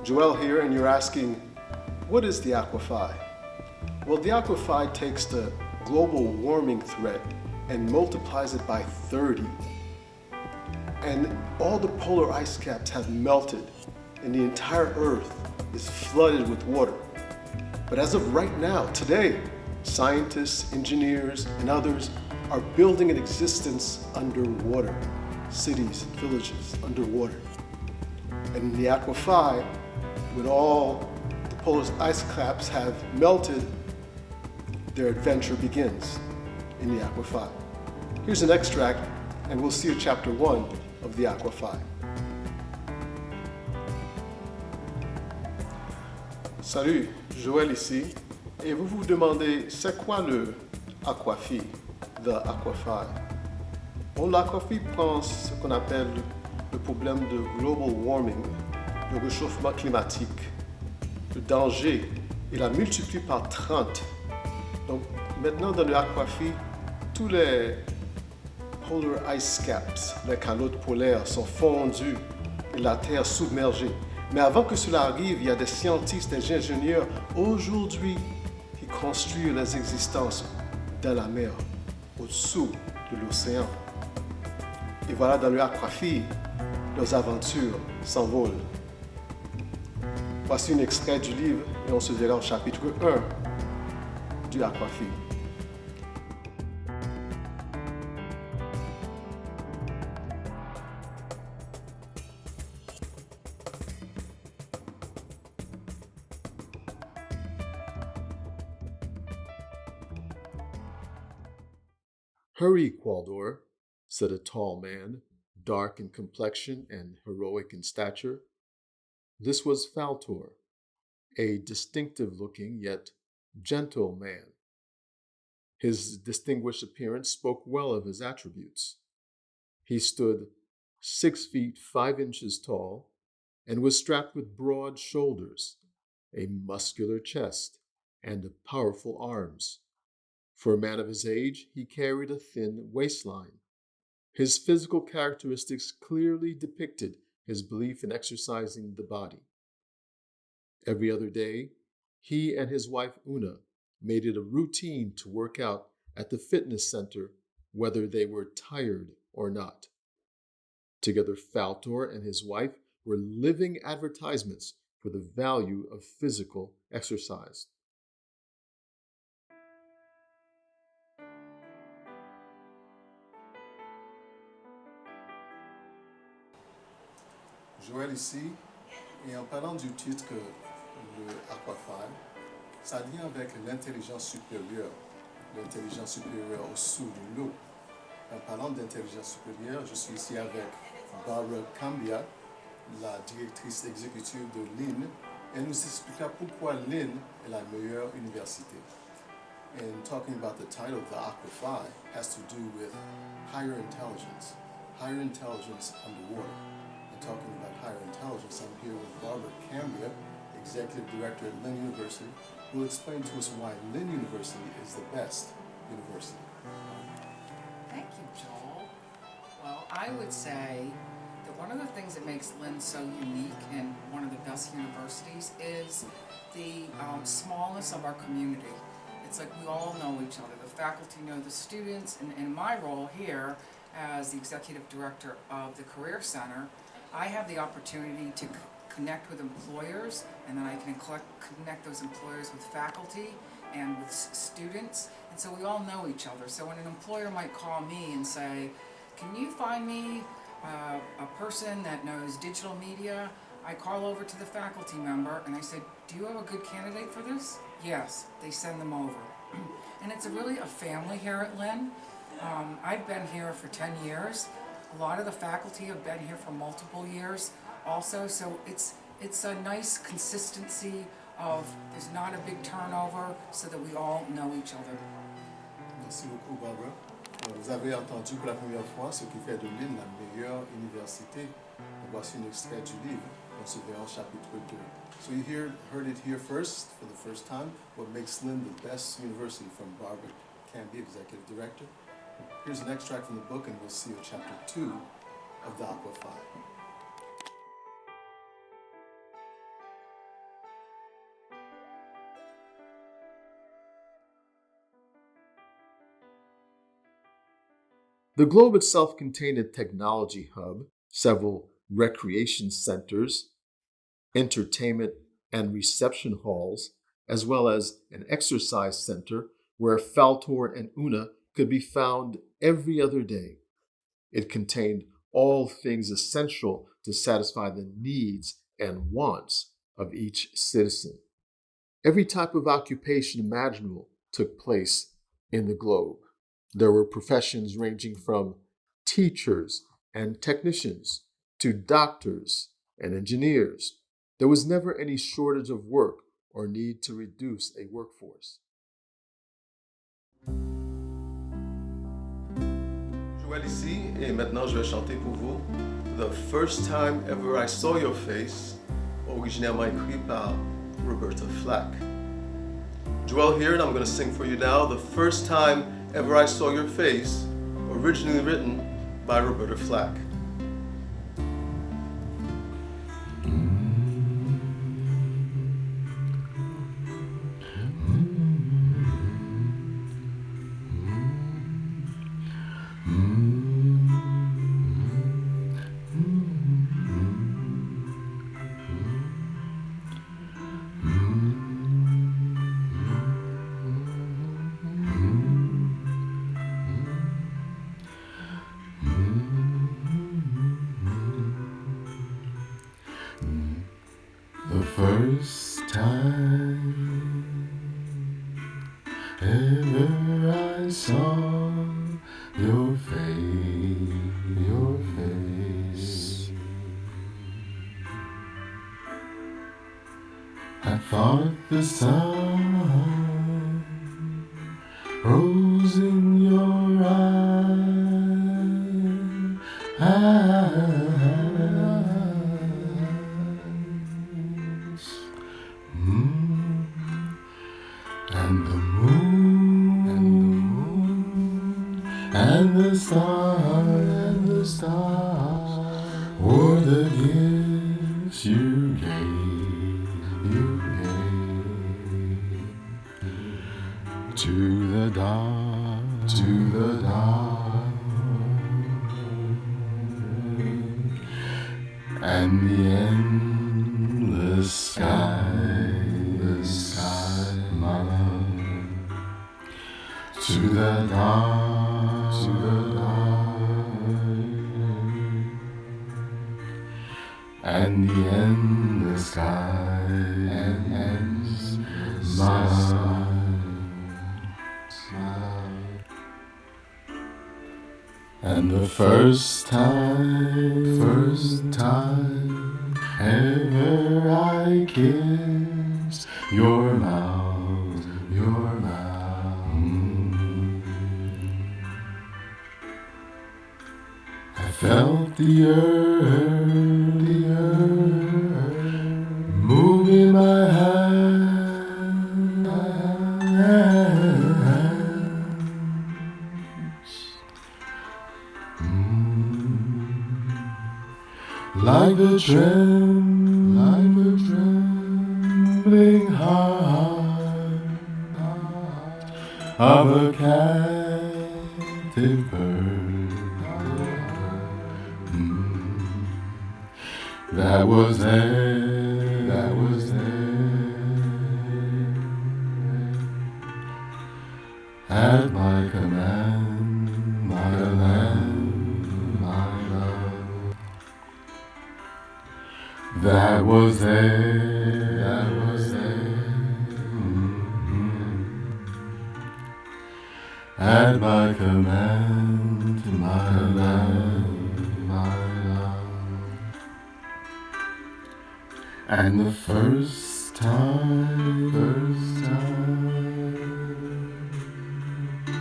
Joel here, and you're asking, what is the Aqua Phi? Well, the Aqua Phi takes the global warming threat and multiplies it by 30. And all the polar ice caps have melted, and the entire Earth is flooded with water. But as of right now, today, scientists, engineers, and others are building an existence underwater. Cities, villages, underwater. And in the Aqua Phi, when all the polar ice caps have melted, their adventure begins in the Aqua Phi. Here's an extract, and we'll see chapter 1 of the Aqua Phi. Salut, Joël ici, et vous vous demandez c'est quoi le Aqua Phi, the Aqua Phi. Bon, l'Aqua Phi prend ce qu'on appelle le problème de global warming, le réchauffement climatique, le danger, et la multiplie par 30. Donc maintenant dans le Aqua Phi, tous les polar ice caps, les calottes polaires sont fondues et la Terre submergée. Mais avant que cela arrive, il y a des scientifiques, des ingénieurs aujourd'hui qui construisent les existences dans la mer, au-dessous de l'océan. Et voilà, dans le Aqua Phi, leurs aventures s'envolent. Voici un extrait du livre et on se verra au chapitre 1 du Aqua Phi. Hurry, Qualdor, said a tall man, dark in complexion and heroic in stature. This was Faltor, a distinctive-looking yet gentle man. His distinguished appearance spoke well of his attributes. He stood 6 feet 5 inches tall and was strapped with broad shoulders, a muscular chest, and powerful arms. For a man of his age, he carried a thin waistline. His physical characteristics clearly depicted his belief in exercising the body. Every other day, he and his wife Una made it a routine to work out at the fitness center whether they were tired or not. Together, Faltor and his wife were living advertisements for the value of physical exercise. Joël ici, et en parlant du titre le Aqua Phi, ça vient avec l'intelligence supérieure au-dessous de l'eau. En parlant d'intelligence supérieure, je suis ici avec Barbara Cambia, la directrice exécutive de l'IN. Elle nous expliquera pourquoi l'IN est la meilleure université. And talking about the title of the Aqua Phi has to do with higher intelligence underwater. And talking about higher intelligence, I'm here with Barbara Cambia, Executive Director at Lynn University, who will explain to us why Lynn University is the best university. Thank you, Joel. Well, I would say that one of the things that makes Lynn so unique and one of the best universities is the smallness of our community. It's like we all know each other. The faculty know the students, and in my role here as the Executive Director of the Career Center, I have the opportunity to connect with employers, and then I can connect those employers with faculty and with students, and so we all know each other. So when an employer might call me and say, can you find me a person that knows digital media, I call over to the faculty member and I say, do you have a good candidate for this? Yes, they send them over. And it's really a family here at Lynn. I've been here for 10 years. A lot of the faculty have been here for multiple years also, so it's a nice consistency of there's not a big turnover so that we all know each other. Merci beaucoup, Barbara. Vous avez entendu pour la première fois ce qui fait de l'IN la meilleure université. Voici un extrait du livre. On se verra au chapitre 2. So you heard it here first, for the first time, what makes Lynn the best university from Barbara Cambia, Executive Director. Here's an extract from the book, and we'll see chapter 2 of the Aqua Phi. The globe itself contained a technology hub, several recreation centers, entertainment and reception halls, as well as an exercise center where Faltor and Una could be found every other day. It contained all things essential to satisfy the needs and wants of each citizen. Every type of occupation imaginable took place in the globe. There were professions ranging from teachers and technicians to doctors and engineers. There was never any shortage of work or need to reduce a workforce. Joël ici, et maintenant je vais chanter pour vous The First Time Ever I Saw Your Face, originairement écrit par Roberta Flack. Joel here, and I'm going to sing for you now The First Time Ever I Saw Your Face, originally written by Roberta Flack. The first time ever I saw your face, I thought the sun rose in your eyes. And the moon and the stars were the gifts you gave to the dark, and the endless sky, my love, to the dark, and the endless sky, my love. And the first time ever I kissed your mouth, I felt the earth move in my hands, like the trembling heart of a captive bird that was there at my command, my love, that was there, at my command, my love. And the first time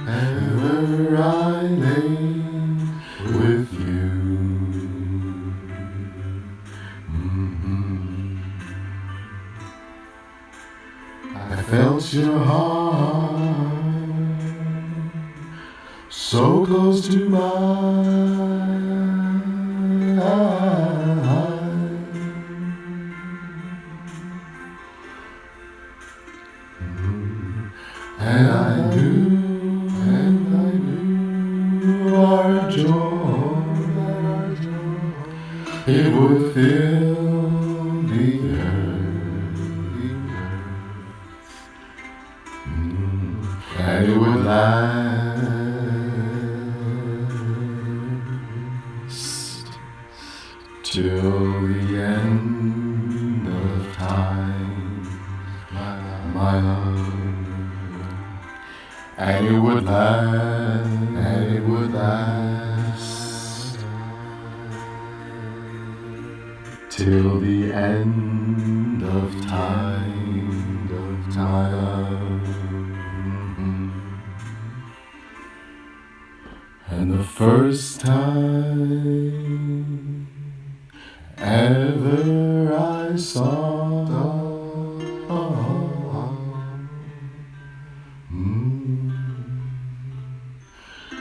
ever I lay with you, I felt your heart so close to mine, and I knew our would fill the earth, and it would last till the end of time, my love. And it would last till the end of time, my love. And the first time ever I saw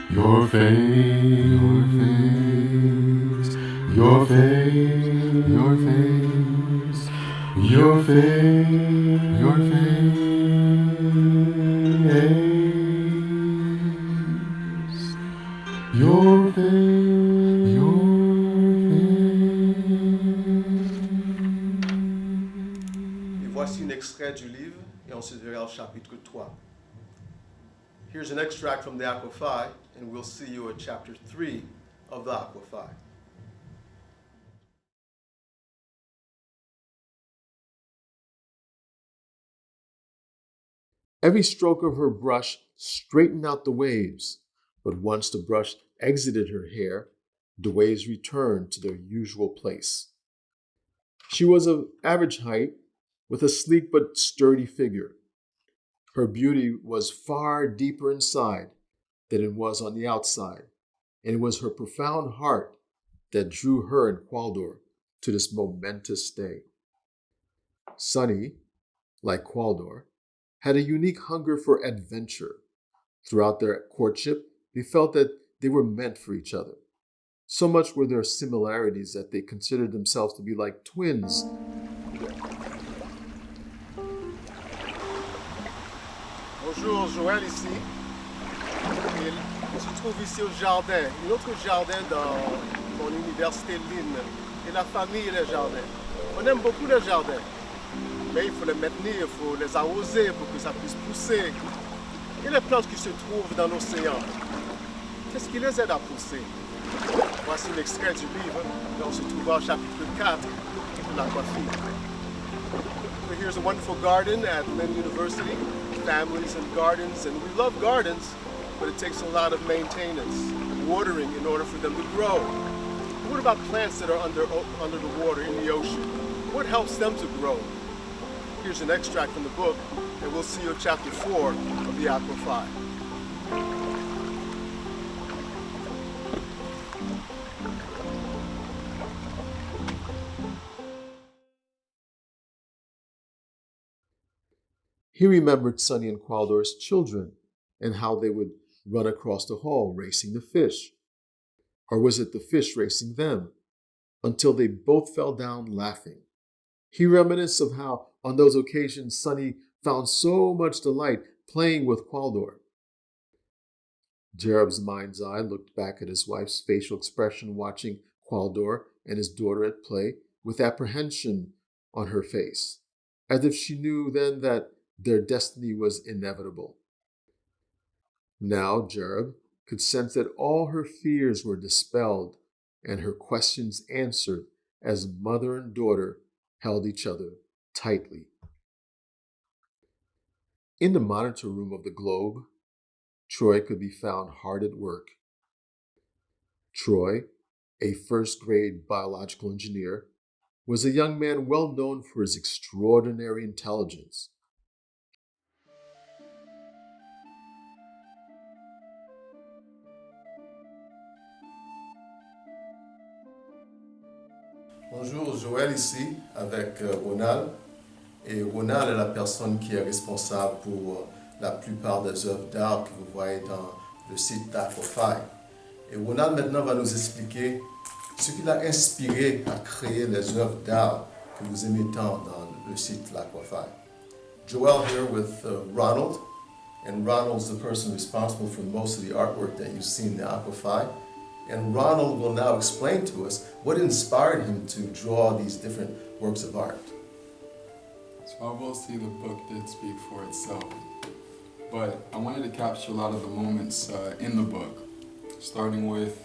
your face, your face, your face, your face, your face, your face, your Et voici un extrait du livre, et on se verra au chapitre 3. Here's an extract from the Aqua Phi, and we'll see you at chapter 3 of the Aqua Phi. Every stroke of her brush straightened out the waves, but once the brush exited her hair, the waves returned to their usual place. She was of average height, with a sleek but sturdy figure. Her beauty was far deeper inside than it was on the outside, and it was her profound heart that drew her and Qualdor to this momentous day. Sunny, like Qualdor, had a unique hunger for adventure. Throughout their courtship, they felt that they were meant for each other. So much were there similarities that they considered themselves to be like twins. Bonjour, Joël ici. Et on se trouve ici au jardin, un autre jardin dans mon université Lynn. Et la famille et les jardins. On aime beaucoup les jardins, mais il faut les maintenir, il faut les arroser pour que ça puisse pousser. Et les plantes qui se trouvent dans l'océan, qu'est-ce qui les aide à pousser? Voici l'extrait du livre, et on se trouve au chapitre 4 de l'Aqua Phi. So here's a wonderful garden at Lynn University, families and gardens, and we love gardens, but it takes a lot of maintenance, watering in order for them to grow. What about plants that are under the water in the ocean? What helps them to grow? Here's an extract from the book, and we'll see you at chapter 4 of the Aqua Phi. He remembered Sunny and Qualdor's children and how they would run across the hall racing the fish. Or was it the fish racing them? Until they both fell down laughing. He reminisced of how, on those occasions, Sunny found so much delight playing with Qualdor. Jerob's mind's eye looked back at his wife's facial expression watching Qualdor and his daughter at play with apprehension on her face, as if she knew then that their destiny was inevitable. Now Jerob could sense that all her fears were dispelled and her questions answered as mother and daughter held each other tightly. In the monitor room of the Globe, Troy could be found hard at work. Troy, a first-grade biological engineer, was a young man well known for his extraordinary intelligence. Bonjour, Joël ici avec Ronald. Et Ronald est la personne qui est responsable pour la plupart des œuvres d'art que vous voyez dans le site d'Aqua Phi. Et Ronald maintenant va nous expliquer ce qui l'a inspiré à créer les œuvres d'art que vous aimez tant dans le site l'Aqua Phi. Joel here with Ronald, and Ronald's the person responsible for most of the artwork that you see in the Aqua Phi. And Ronald will now explain to us what inspired him to draw these different works of art. So I will say the book did speak for itself, but I wanted to capture a lot of the moments in the book, starting with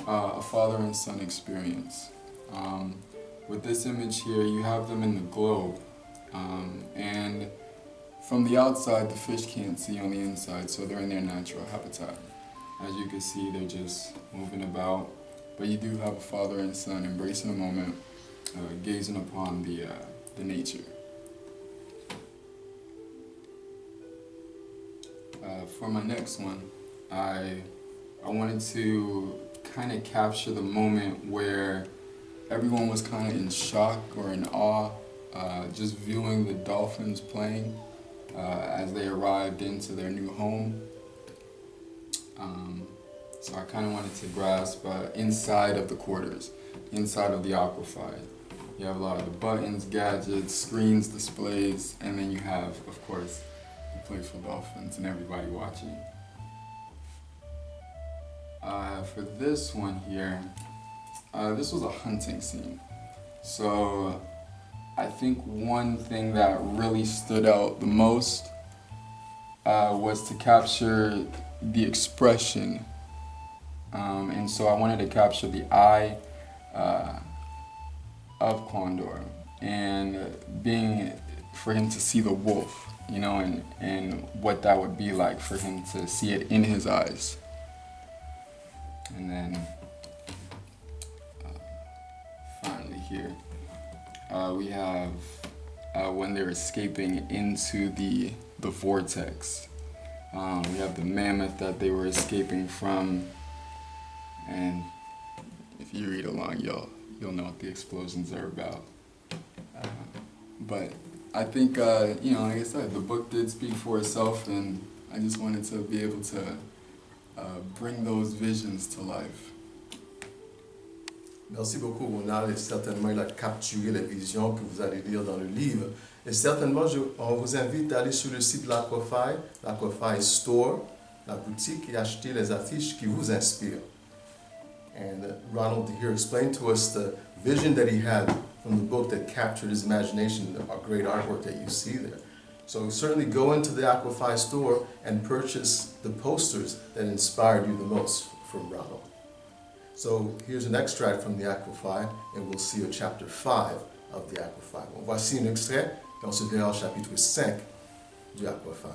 a father and son experience. With this image here, you have them in the globe, and from the outside, the fish can't see on the inside, so they're in their natural habitat. As you can see, they're just moving about, but you do have a father and son embracing a moment, gazing upon the nature. For my next one, I wanted to kind of capture the moment where everyone was kind of in shock or in awe, just viewing the dolphins playing as they arrived into their new home. So I kind of wanted to grasp inside of the quarters, inside of the Aqua Phi. You have a lot of the buttons, gadgets, screens, displays, and then you have, of course, the playful dolphins and everybody watching. For this one here, this was a hunting scene. So I think one thing that really stood out the most was to capture the expression. And so I wanted to capture the eye of Condor and for him to see the wolf, you know, and what that would be like for him to see it in his eyes. And then finally here, we have when they're escaping into the vortex. We have the mammoth that they were escaping from, and if you read along, you'll know what the explosions are about. But I think, you know, like I said, the book did speak for itself, and I just wanted to be able to bring those visions to life. Merci beaucoup, Ronald. Et certainement, il a capturé les visions que vous allez lire dans le livre. Et certainement, on vous invite à aller sur le site de l'Aqua Phi, l'Aqua Phi Store, la boutique, et acheter les affiches qui vous inspirent. And Ronald here explained to us the vision that he had from the book that captured his imagination, the great artwork that you see there. So certainly go into the Aqua Phi store and purchase the posters that inspired you the most from Ronald. So here's an extract from the Aqua Phi, and we'll see a chapter 5 of the Aqua Phi. Bon, voici un extrait, et on se verra au chapitre 5 du Aqua Phi.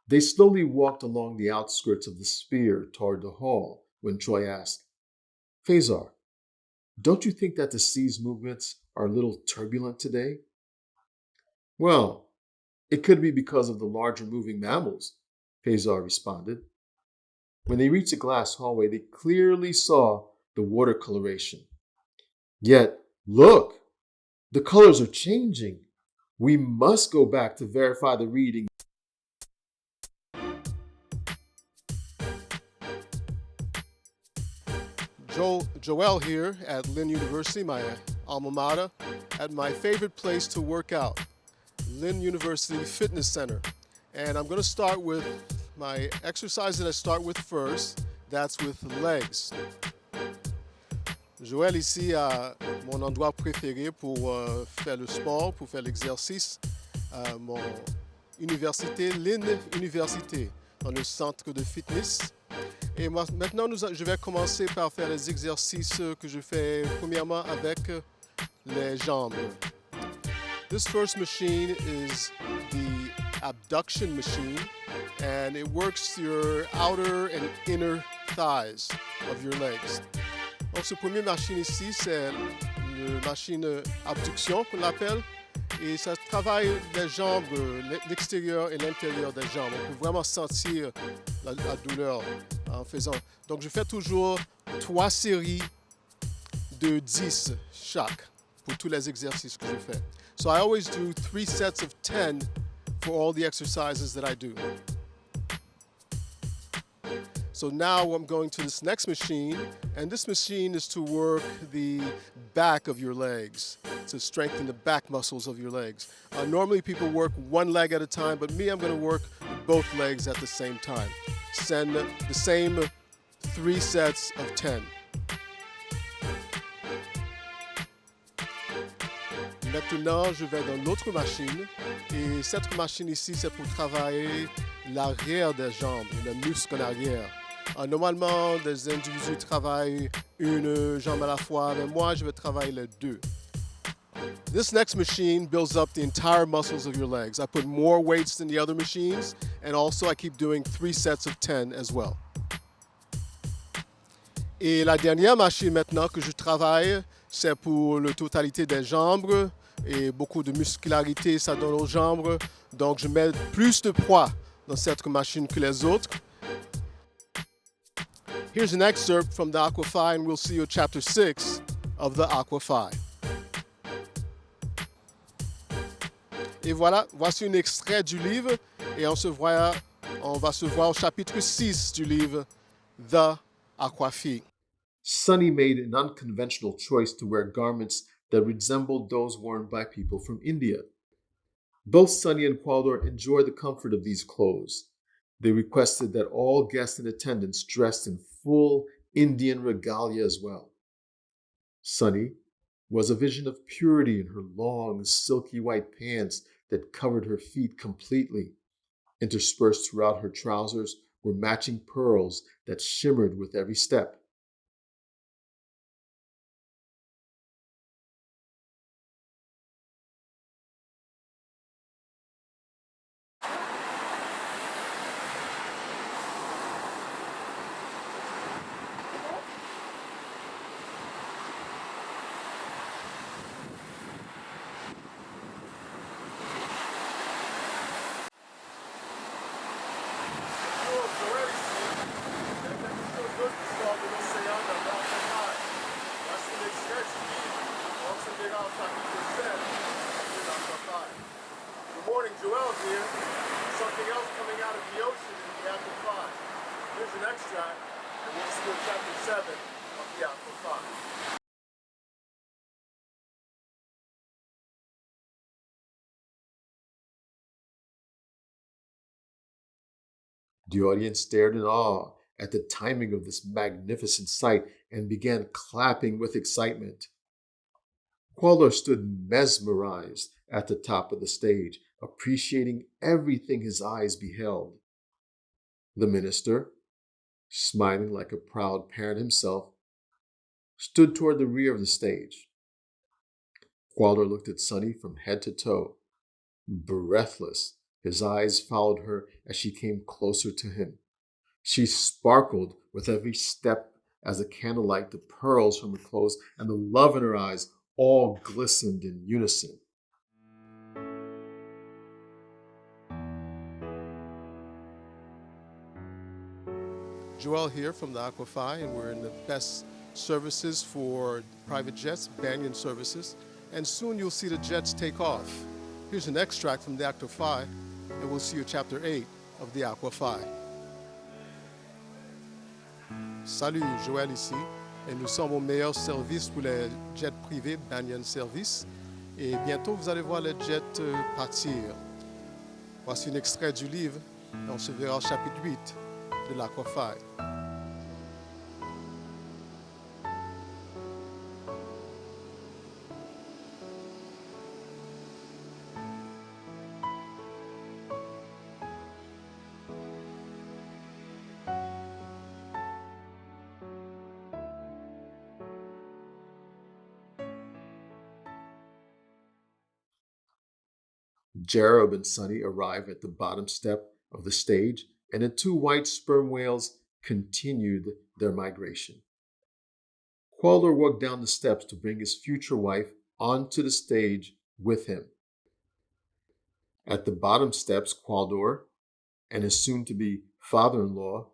They slowly walked along the outskirts of the sphere toward the hall when Troy asked, Phasar, don't you think that the sea's movements are a little turbulent today? Well, it could be because of the larger moving mammals, Phasar responded. When they reached the glass hallway, they clearly saw the water coloration. Yet, look, the colors are changing. We must go back to verify the reading. Joel here at Lynn University, my alma mater, at my favorite place to work out, Lynn University Fitness Center. And I'm going to start with my exercise that I start with first. That's with legs. Joël ici à mon endroit préféré pour faire le sport, pour faire l'exercice, mon université, Lynn Université, dans le centre de fitness. Et maintenant, je vais commencer par faire les exercices que je fais premièrement avec les jambes. This first machine is the abduction machine, and it works your outer and inner thighs of your legs. Donc, ce premier machine ici, c'est la machine abduction qu'on l'appelle, et ça travaille les jambes, l'extérieur et l'intérieur des jambes. On peut vraiment sentir la douleur en faisant. Donc, je fais toujours 3 séries de 10 chaque pour tous les exercices que je fais. So I always do 3 sets of 10 for all the exercises that I do. So now I'm going to this next machine, and this machine is to work the back of your legs, to strengthen the back muscles of your legs. Normally people work one leg at a time, but me, I'm going to work both legs at the same time. Send the same 3 sets of 10. Maintenant, je vais dans l'autre machine. Et cette machine ici, c'est pour travailler l'arrière des jambes, le muscle en arrière. Normalement, des individus travaillent une jambe à la fois, mais moi, je vais travailler les deux. This next machine builds up the entire muscles of your legs. I put more weights than the other machines, and also I keep doing 3 sets of 10 as well. Et la dernière machine maintenant que je travaille, c'est pour la totalité des jambes et beaucoup de muscularité ça donne aux jambes. Donc je mets plus de poids dans cette machine que les autres. Here's an excerpt from the Aqua Phi, and we'll see you at chapter 6 of the Aqua Phi. Et voilà, voici un extrait du livre et on va se voir au chapitre 6 du livre The Aqua Phi. Sunny made an unconventional choice to wear garments that resembled those worn by people from India. Both Sunny and Qualdor enjoyed the comfort of these clothes. They requested that all guests in attendance dressed in full Indian regalia as well. Sunny was a vision of purity in her long, silky white pants that covered her feet completely. Interspersed throughout her trousers were matching pearls that shimmered with every step. Good morning, Joel here. Something else coming out of the ocean in the Aqua Phi. Here's an extract, and we'll see in chapter 7 of the Aqua Phi. The audience stared in awe at the timing of this magnificent sight and began clapping with excitement. Qualdor stood mesmerized at the top of the stage, appreciating everything his eyes beheld. The minister, smiling like a proud parent himself, stood toward the rear of the stage. Qualdor looked at Sunny from head to toe. Breathless, his eyes followed her as she came closer to him. She sparkled with every step as the candlelight, the pearls from her clothes, and the love in her eyes all glistened in unison. Joel here from the Aqua Phi, and we're in the best services for private jets, Banyan services, and soon you'll see the jets take off. Here's an extract from the Aqua Phi, and we'll see you chapter 8 of the Aqua Phi. Salut, Joël ici, et nous sommes au meilleur service pour les jets privés, Banyan Service, et bientôt vous allez voir les jets partir. Voici un extrait du livre, et on se verra au chapitre 8 de l'Aqua Phi. Jarob and Sunny arrived at the bottom step of the stage, and the 2 white sperm whales continued their migration. Qualdor walked down the steps to bring his future wife onto the stage with him. At the bottom steps, Qualdor and his soon-to-be father-in-law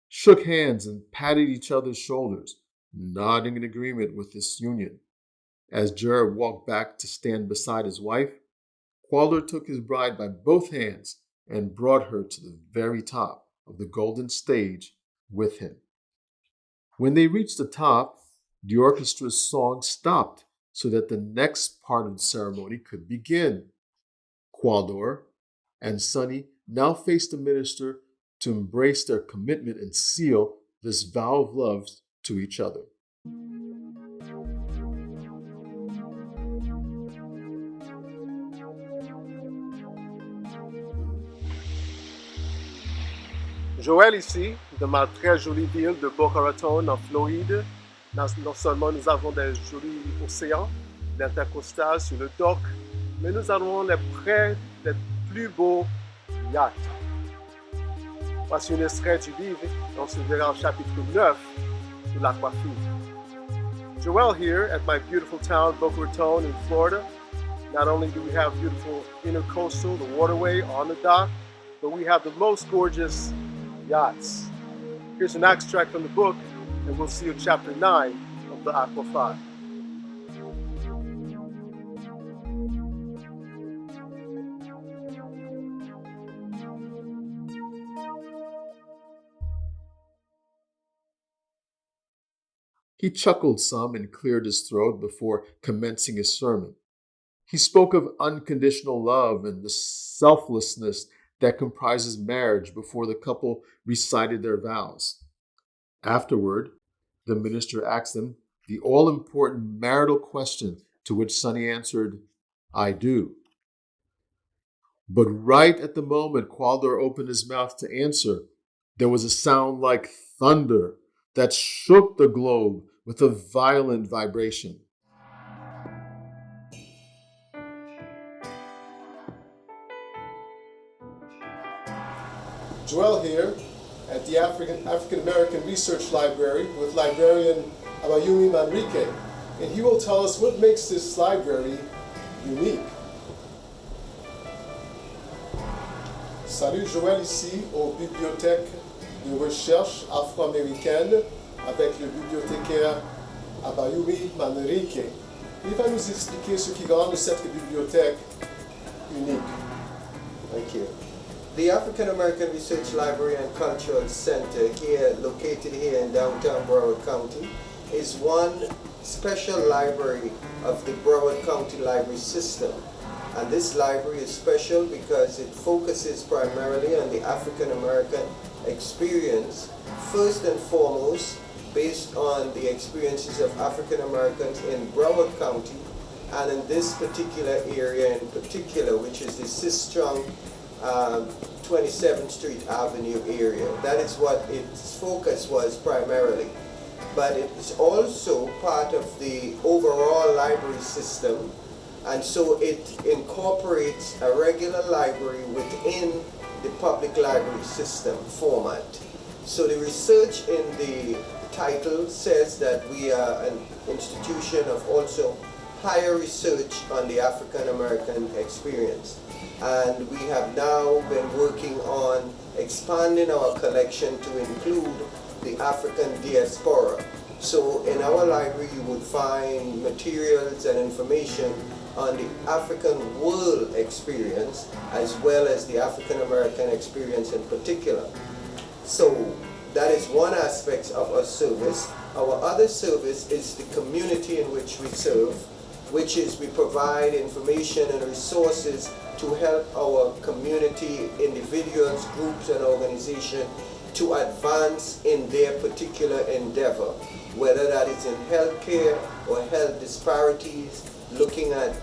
shook hands and patted each other's shoulders, nodding in agreement with this union. As Jarob walked back to stand beside his wife, Qualdor took his bride by both hands and brought her to the very top of the golden stage with him. When they reached the top, the orchestra's song stopped so that the next part of the ceremony could begin. Qualdor and Sonny now faced the minister to embrace their commitment and seal this vow of love to each other. Joël ici, de ma très jolie ville de Boca Raton en Floride. Non seulement nous avons des jolis océans, l'intercostal sur le dock, mais nous avons les près des plus beaux yachts. Voici un extrait du livre, on se verra au chapitre 9 de l'Aqua Phi. Joel here at my beautiful town, Boca Raton in Florida. Not only do we have beautiful intercoastal, the waterway on the dock, but we have the most gorgeous yachts. Here's an extract from the book, and we'll see you chapter 9 of the Aqua Phi. He chuckled some and cleared his throat before commencing his sermon. He spoke of unconditional love and the selflessness that comprises marriage before the couple recited their vows. Afterward, the minister asked them the all-important marital question, to which Sonny answered, "I do." But right at the moment Qualdor opened his mouth to answer, there was a sound like thunder that shook the globe with a violent vibration. Joel here at the African American Research Library with librarian Abayumi Manrique, and he will tell us what makes this library unique. Salut, Joël ici aux bibliothèques de recherche afro-américaine avec le bibliothécaire Abayumi Manrique. Il va nous expliquer ce qui rend cette bibliothèque unique. Thank you. The African American Research Library and Cultural Center, located here in downtown Broward County, is one special library of the Broward County Library System. And this library is special because it focuses primarily on the African American experience, first and foremost based on the experiences of African Americans in Broward County, and in this particular area in particular, which is the Sistrunk 27th Street Avenue area. That is what its focus was primarily. But it's also part of the overall library system, and so it incorporates a regular library within the public library system format. So the research in the title says that we are an institution of also higher research on the African American experience. And we have now been working on expanding our collection to include the African diaspora. So in our library you would find materials and information on the African world experience as well as the African American experience in particular. So that is one aspect of our service. Our other service is the community in which we serve, which is we provide information and resources to help our community, individuals, groups, and organizations to advance in their particular endeavor, whether that is in healthcare or health disparities, looking at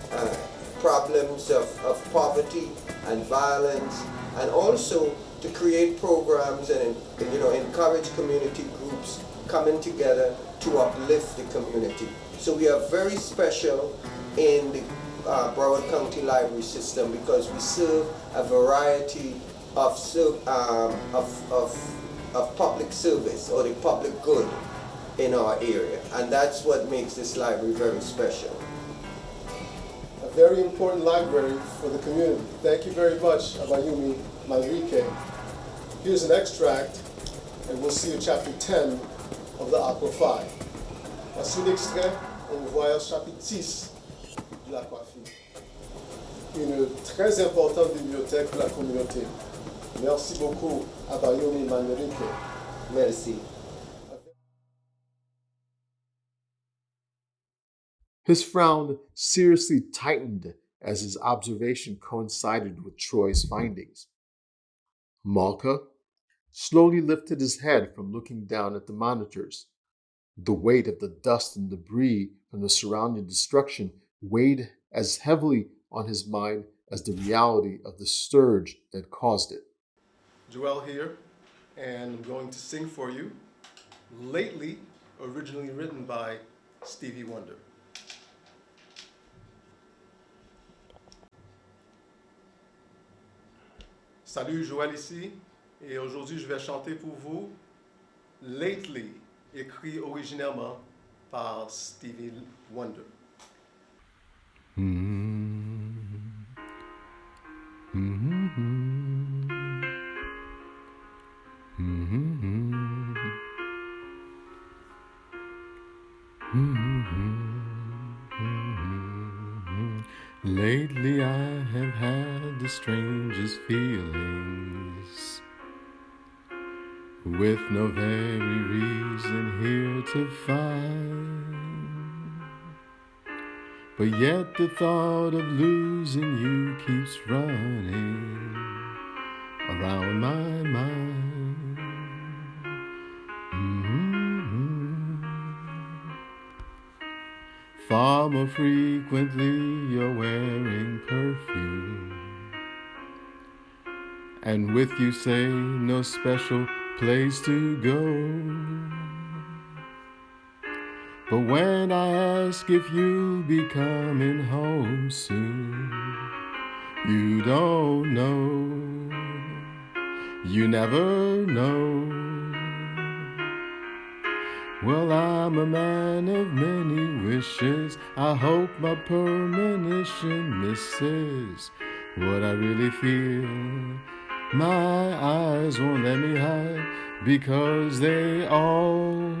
problems of poverty and violence, and also to create programs and encourage community groups coming together to uplift the community. So we are very special in the Broward County Library System because we serve a variety of public service or the public good in our area, and that's what makes this library very special. A very important library for the community. Thank you very much, Abayumi Manrique. Here's an extract, and we'll see you chapter 10 of the Aqua Phi. Voici l'extrait, on voit au chapitre 6 de l'Aqua Phi. Une très importante bibliothèque pour la communauté. Merci beaucoup, Abayumi Manrique. Merci. His frown seriously tightened as his observation coincided with Troy's findings. Malka slowly lifted his head from looking down at the monitors. The weight of the dust and debris from the surrounding destruction weighed as heavily on his mind as the reality of the scourge that caused it. Joel here, and I'm going to sing for you Lately, originally written by Stevie Wonder. Salut, Joël ici, et aujourd'hui je vais chanter pour vous Lately, écrit originellement par Stevie Wonder. Lately I have had the strangest feelings, with no very reason here to find. But yet the thought of losing you keeps running around my mind. Far more frequently you're wearing perfume, and with you say no special place to go. But when I ask if you'll be coming home soon, you don't know, you never know. Well, I'm a man of many wishes. I hope my premonition misses what I really feel. My eyes won't let me hide, because they always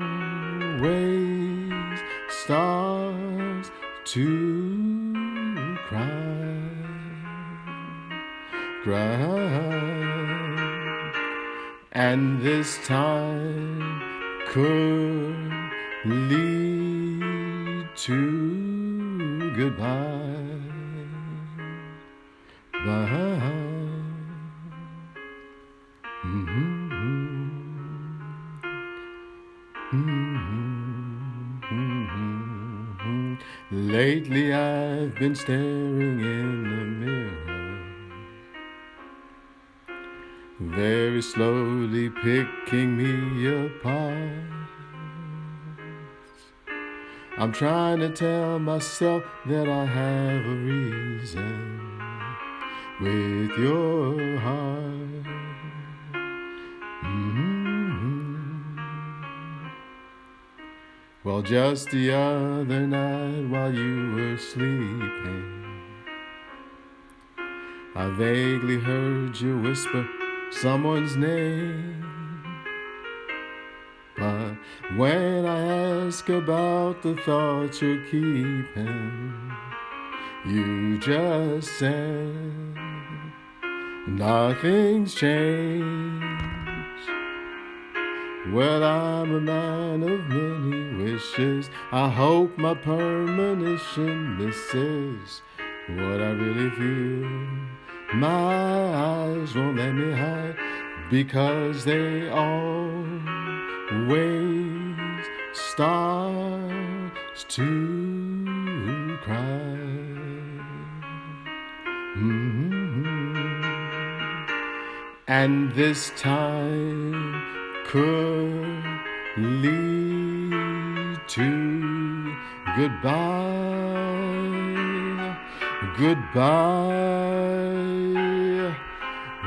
start to cry. And this time could lead to goodbye. Lately I've been staring in the mirror, very slowly picking me apart. I'm trying to tell myself that I have a reason with your heart. Well, just the other night while you were sleeping, I vaguely heard you whisper someone's name. But when I ask about the thoughts you're keeping, you just said nothing's changed. Well, I'm a man of many wishes. I hope my premonition misses what I really feel. My eyes won't let me hide, because they always start to cry. And this time could lead to goodbye, goodbye.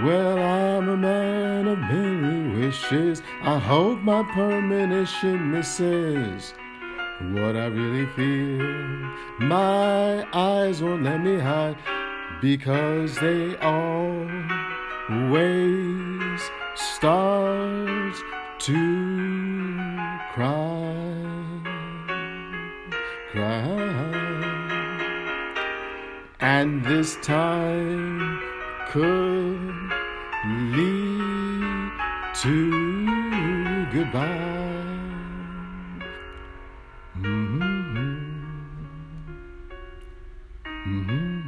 Well, I'm a man of many wishes. I hope my premonition misses what I really feel. My eyes won't let me hide, because they always start to cry. And this time could lead to goodbye. Mm-hmm. Mm-hmm.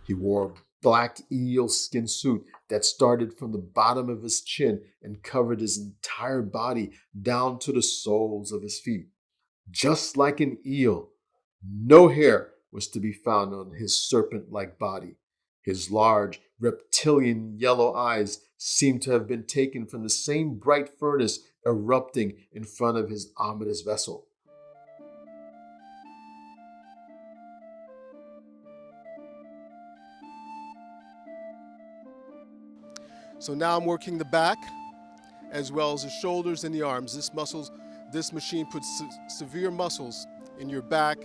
He wore a black eel skin suit that started from the bottom of his chin and covered his entire body down to the soles of his feet. Just like an eel, no hair was to be found on his serpent-like body. His large, reptilian yellow eyes seemed to have been taken from the same bright furnace erupting in front of his ominous vessel. So now I'm working the back as well as the shoulders and the arms. This machine puts severe muscles in your back,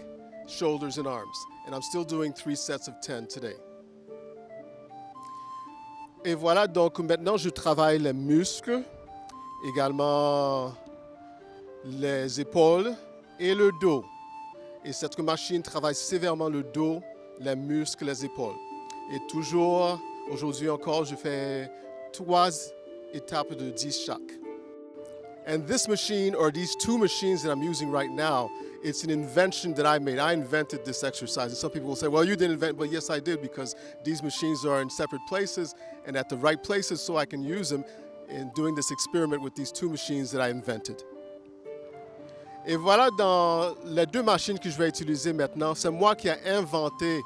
shoulders, and arms. And I'm still doing 3 sets of 10 today. Et voilà, donc maintenant je travaille les muscles, également les épaules et le dos. Et cette machine travaille sévèrement le dos, les muscles, les épaules. Et toujours, aujourd'hui encore, je fais 3 étapes de 10 chaque. And this machine, or these 2 machines that I'm using right now, it's an invention that I made. I invented this exercise. And some people will say, well, you didn't invent, but yes, I did, because these machines are in separate places and at the right places so I can use them in doing this experiment with these 2 machines that I invented. Et voilà, dans les 2 machines que je vais utiliser maintenant, c'est moi qui ai inventé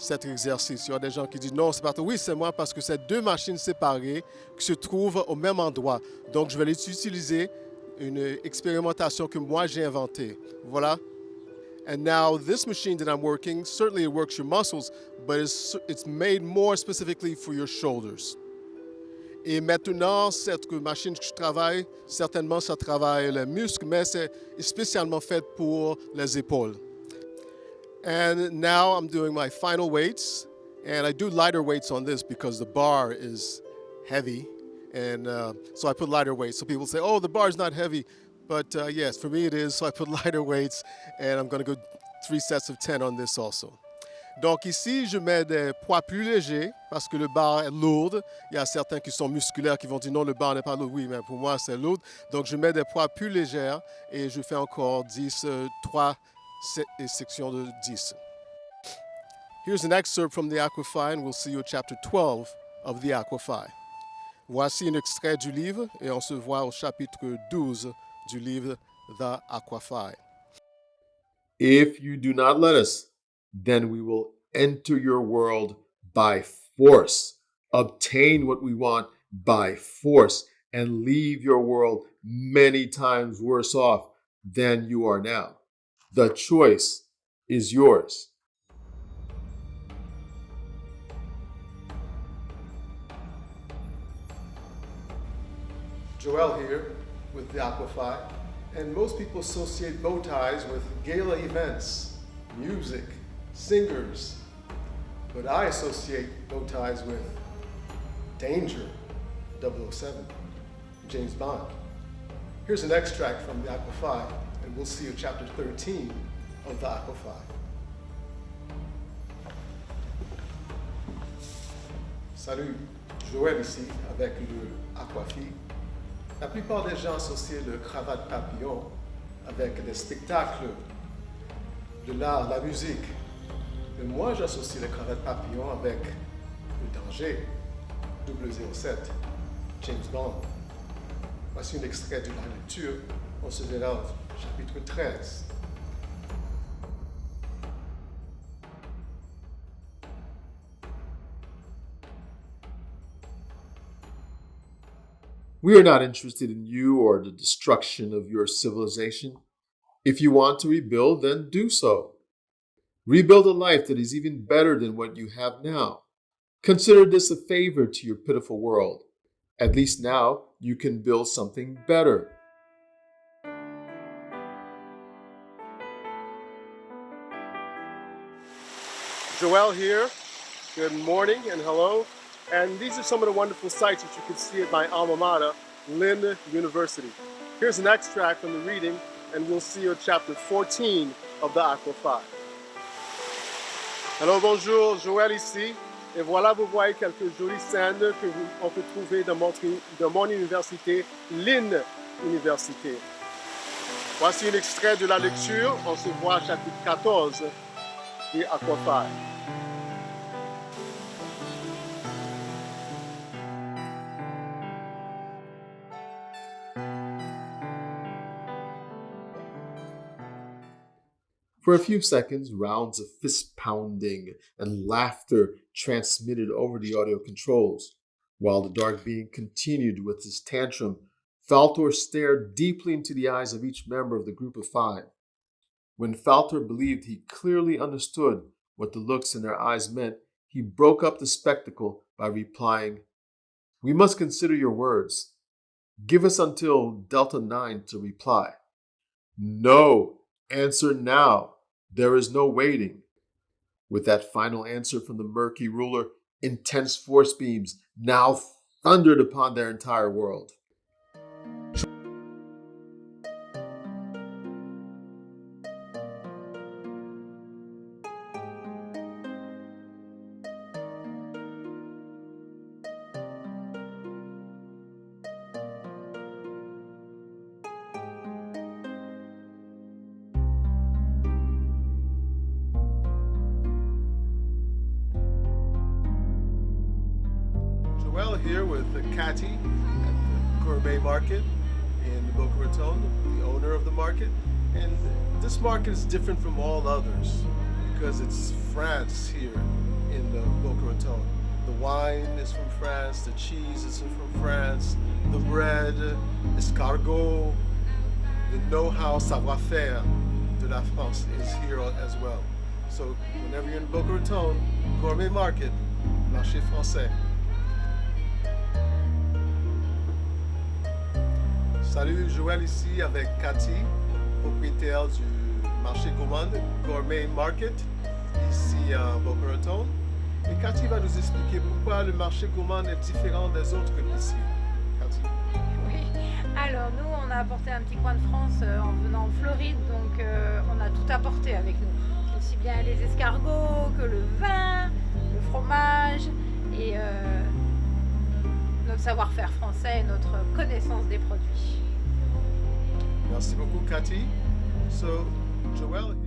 cet exercice. Il y a des gens qui disent non, c'est pas toi. Oui, c'est moi parce que c'est 2 machines séparées qui se trouvent au même endroit. Donc, je vais les utiliser, une expérimentation que moi j'ai inventée. Voilà. And now this machine that I'm working, certainly it works your muscles, but it's made more specifically for your shoulders. Et maintenant, cette machine que je travaille, certainement ça travaille les muscles, mais c'est spécialement fait pour les épaules. And now I'm doing my final weights, and I do lighter weights on this because the bar is heavy, and so I put lighter weights. So people say, oh, the bar is not heavy, but yes, for me it is, so I put lighter weights, and I'm going to go 3 sets of 10 on this also. Donc ici, je mets des poids plus légers parce que le bar est lourd. Il y a certains qui sont musculaires qui vont dire non, le bar n'est pas lourd. Oui, mais pour moi, c'est lourd. Donc je mets des poids plus légers et je fais encore 3 sections de 10. Here's an excerpt from the Aqua Phi, and we'll see you at chapter 12 of the Aqua Phi. Voici un extrait du livre, et on se voit au chapitre 12 du livre The Aqua Phi. If you do not let us, then we will enter your world by force, obtain what we want by force, and leave your world many times worse off than you are now. The choice is yours. Joel here with the Aqua Phi, and most people associate bow ties with gala events, music, singers, but I associate bow ties with danger, 007, James Bond. Here's an extract from the Aqua Phi, and we'll see you chapter 13 of the Aqua Phi. Salut, Joël ici avec le Aqua Phi. La plupart des gens associent le cravate papillon avec des spectacles, de l'art, la musique. Mais moi, j'associe le cravate papillon avec le danger, 007, James Bond. Voici un extrait de la lecture. On se verra au chapitre 13. We are not interested in you or the destruction of your civilization. If you want to rebuild, then do so. Rebuild a life that is even better than what you have now. Consider this a favor to your pitiful world. At least now you can build something better. Joel here. Good morning and hello. And these are some of the wonderful sights that you can see at my alma mater, Lynn University. Here's an extract from the reading, and we'll see you at chapter 14 of the Aqua Phi. Alors bonjour, Joël ici. Et voilà, vous voyez quelques jolies scènes qu'on peut trouver de mon université, Lynn Université. Voici un extrait de la lecture. On se voit à chapitre 14 de Aqua Phi. For a few seconds, rounds of fist pounding and laughter transmitted over the audio controls. While the dark being continued with his tantrum, Faltor stared deeply into the eyes of each member of the group of 5. When Faltor believed he clearly understood what the looks in their eyes meant, he broke up the spectacle by replying, "We must consider your words. Give us until Delta 9 to reply." "No, answer now. There is no waiting." With that final answer from the murky ruler, intense force beams now thundered upon their entire world. Joel here with Cathy at the Gourmet Market in Boca Raton, the owner of the market. And this market is different from all others because it's France here in Boca Raton. The wine is from France, the cheese is from France, the bread, escargot, the know-how, savoir-faire de la France is here as well. So whenever you're in Boca Raton, Gourmet Market, marché français. Salut, Joël ici avec Cathy, propriétaire du marché gourmand Gourmet Market, ici à Boca Raton. Et Cathy va nous expliquer pourquoi le marché gourmand est différent des autres ici. Cathy. Oui, alors nous on a apporté un petit coin de France en venant en Floride, donc on a tout apporté avec nous. Aussi bien les escargots que le vin, le fromage et notre savoir-faire français et notre connaissance des produits. Merci beaucoup, Cathy. So, Joel here.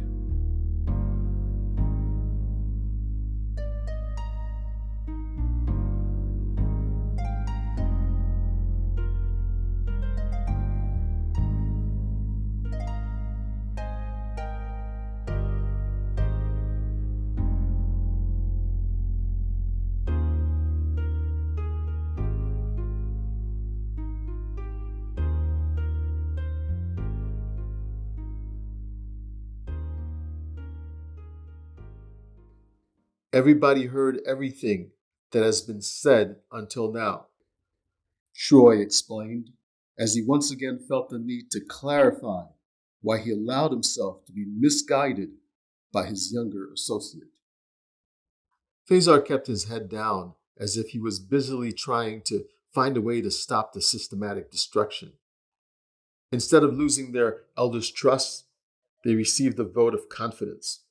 Everybody heard everything that has been said until now, Troy explained, as he once again felt the need to clarify why he allowed himself to be misguided by his younger associate. Phasar kept his head down as if he was busily trying to find a way to stop the systematic destruction. Instead of losing their elders' trust, they received a vote of confidence.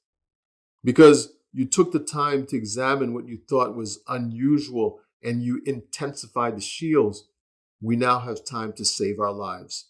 Because you took the time to examine what you thought was unusual and you intensified the shields, we now have time to save our lives.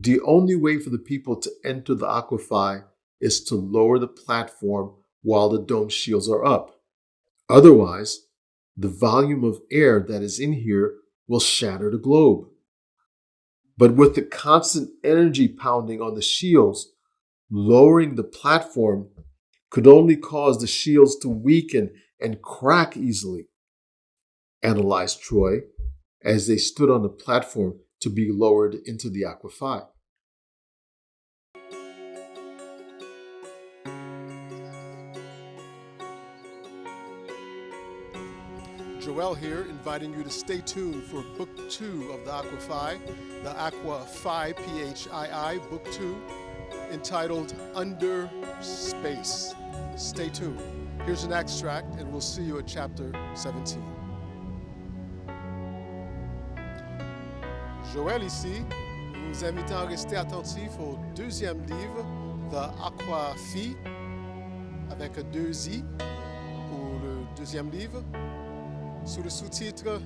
The only way for the people to enter the Aqua Phi is to lower the platform while the dome shields are up. Otherwise, the volume of air that is in here will shatter the globe. But with the constant energy pounding on the shields, lowering the platform could only cause the shields to weaken and crack easily, analyzed Troy as they stood on the platform to be lowered into the Aqua Phi. Joel here, inviting you to stay tuned for Book 2 of the Aqua Phi, the Aqua Phi, Phii, Book 2, entitled Under Space. Stay tuned. Here's an extract, and we'll see you at chapter 17. Joel ici, nous invitant à rester attentifs au deuxième livre, The Aqua Phi, avec deux I pour le deuxième livre, sous le sous-titre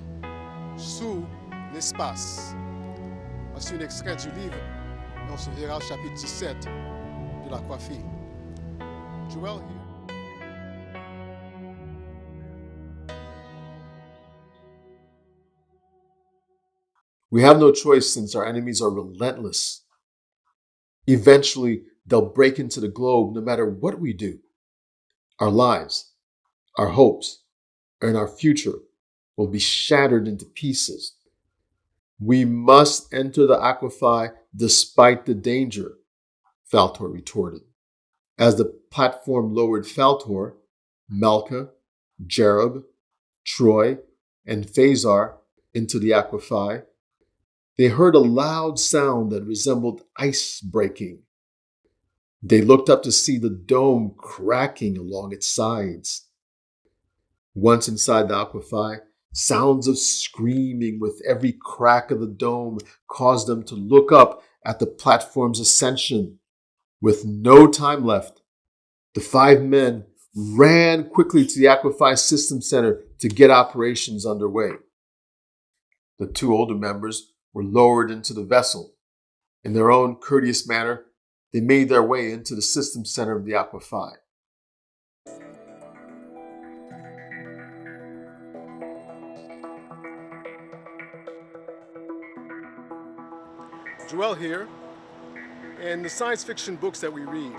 Sous l'espace. Voici un extrait du livre et on se verra au chapitre 17 de l'Aqua Phi. Joel here. We have no choice since our enemies are relentless. Eventually, they'll break into the globe no matter what we do. Our lives, our hopes, and our future will be shattered into pieces. We must enter the Aqua Phi despite the danger, Faltor retorted. As the platform lowered Faltor, Melka, Jerub, Troy, and Phasar into the Aqua Phi, they heard a loud sound that resembled ice breaking. They looked up to see the dome cracking along its sides. Once inside the Aqua Phi, sounds of screaming with every crack of the dome caused them to look up at the platform's ascension. With no time left, the 5 men ran quickly to the Aqua Phi System Center to get operations underway. The 2 older members were lowered into the vessel. In their own courteous manner, they made their way into the system center of the Aqua Phi. Joel here. In the science fiction books that we read,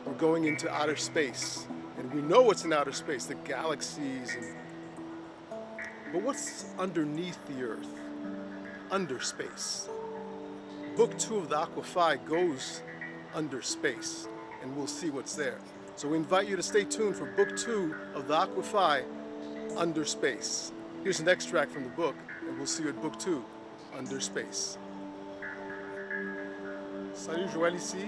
we're going into outer space. And we know what's in outer space, the galaxies. But what's underneath the Earth? Under space. Book 2 of the Aqua Phi goes under space, and we'll see what's there. So we invite you to stay tuned for Book 2 of the Aqua Phi, Under Space. Here's an extract from the book, and we'll see you at Book 2, Under Space. Salut, Joël ici.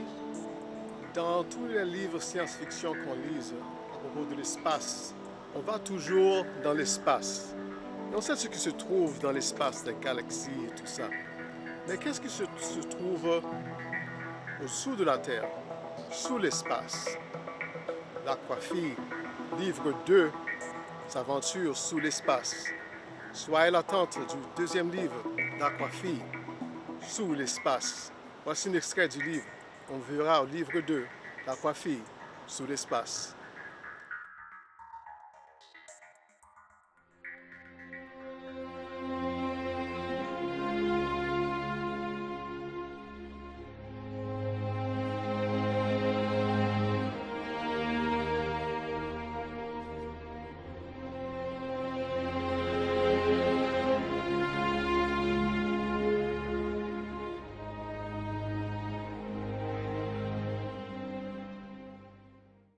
Dans tous les livres science-fiction qu'on lise à propos de l'espace, on va toujours dans l'espace. Et on sait ce qui se trouve dans l'espace, les galaxies et tout ça. Mais qu'est-ce qui se trouve au-dessous de la Terre, sous l'espace? L'Aqua Phi, livre 2, s'aventure sous l'espace. Soyez l'attente du deuxième livre d'Aqua Phi, sous l'espace. Voici un extrait du livre. On verra au livre 2, l'Aqua Phi, sous l'espace.